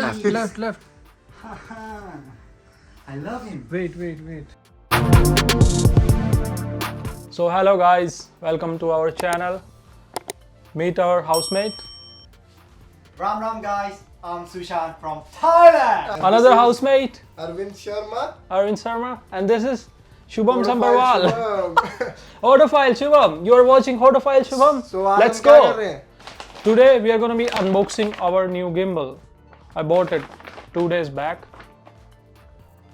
left. I love him. Wait. So hello guys, welcome to our channel. Meet our housemate. Ram guys, I'm Sushan from Thailand. Another housemate, Arvind Sharma. Arvind Sharma, and this is Shubham Hodophile Sambarwal. Shubham. Hodophile Shubham, you are watching Hodophile Shubham. So आज Let's हम क्या कर go. रहे हैं? Today we are going to be unboxing our new gimbal. I bought it 2 days back.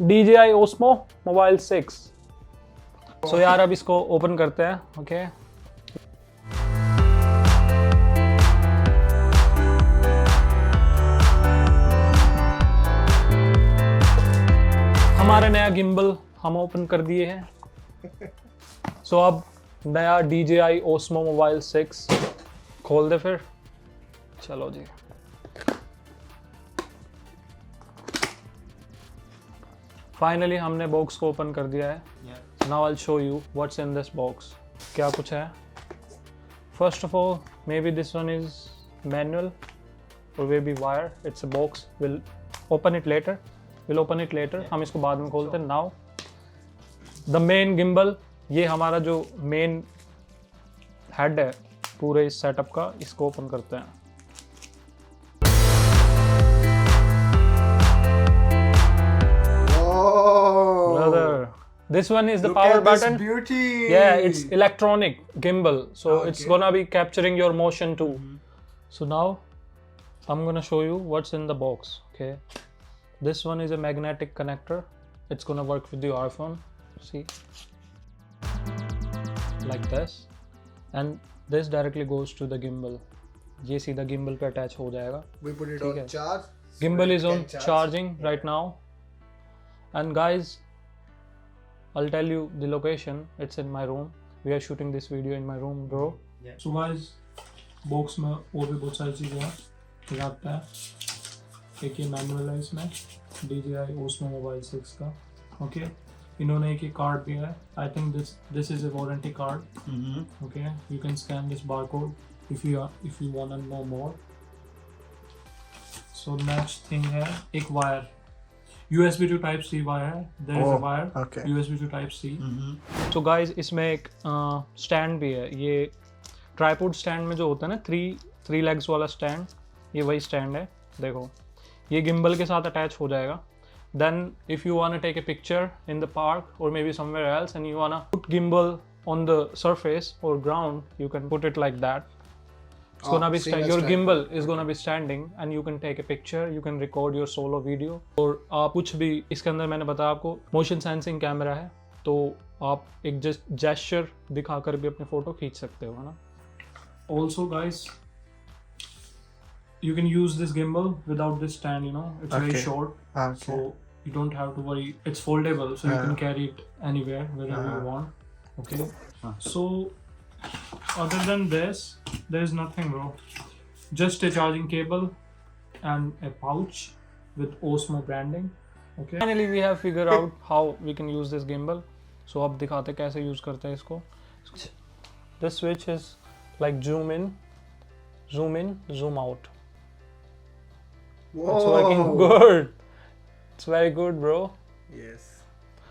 DJI Osmo Mobile 6. So यार अब इसको open करते हैं, okay? हमारा नया गिम्बल हम ओपन कर दिए हैं। So अब नया DJI Osmo Mobile 6 खोल दे फिर। चलो जी। फाइनली हमने बॉक्स को ओपन कर दिया है। Now I'll show you what's in this box. क्या कुछ है? First of all, maybe this one is manual or maybe wire. It's a box. We'll open it later. हम इसको बाद में खोलते हैं. Now, the main gimbal. ये हमारा जो main head है पूरे इस सेटअप का, इसको ओपन करते हैं. Brother, this one is the power button. Beauty. Yeah, it's electronic gimbal, so it's gonna be capturing your motion too. So now I'm gonna show you what's in the box. Okay, this one is a magnetic connector. It's gonna work with your iPhone. See, like this, and this directly goes to the gimbal. ये सीधा gimbal पे attach हो जाएगा. We put it on charge. Gimbal is on charging right now. And guys, I'll tell you the location. It's in my room. We are shooting this video in my room, bro. Yeah. So guys, box में और भी बहुत सारी चीजें हैं. रखता है. एक ये मैनुअल है इसमें DJI Osmo Mobile 6 का. Okay. इन्होंने एक कार्ड दिया है. I think this is a warranty card. Okay. You can scan this barcode if you wanna know more. So next thing है एक wire. USB to Type C wire. There is a wire. Okay. USB to Type C. So guys, इसमें एक stand भी है. ये tripod stand में जो होता है ना, थ्री लेग्स वाला स्टैंड, ये वही स्टैंड है. देखो, ये गिम्बल के साथ अटैच हो जाएगा. Then if you wanna take a picture in the park or maybe somewhere else and you wanna put gimbal on the surface or ground, you can put it like that. It's gonna be your gimbal is gonna be standing and you can take a picture, you can record your solo video. और आप कुछ भी इसके अंदर, मैंने बताया आपको motion sensing camera है, तो आप एक जेस्चर दिखाकर भी अपने फोटो खींच सकते हो, है ना. Also guys, you can use this gimbal without this stand, you know, it's very short. So you don't have to worry. It's foldable, so you can carry it anywhere, wherever you want. Okay. So other than this, there is nothing, bro. Just a charging cable and a pouch with Osmo branding. Okay. Finally we have figured out how we can use this gimbal. So अब दिखाते कैसे use करते हैं इसको. This switch is like zoom in, zoom out. Whoa. It's working good. It's very good, bro. Yes.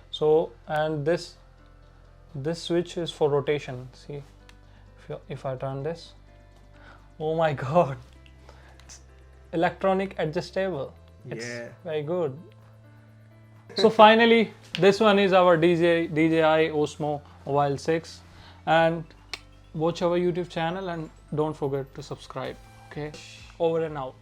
So, and this switch is for rotation. See, if I turn this, oh my god, it's electronic adjustable. It's very good. So finally, this one is our DJI Osmo Mobile 6, and watch our YouTube channel and don't forget to subscribe. Okay, over and out.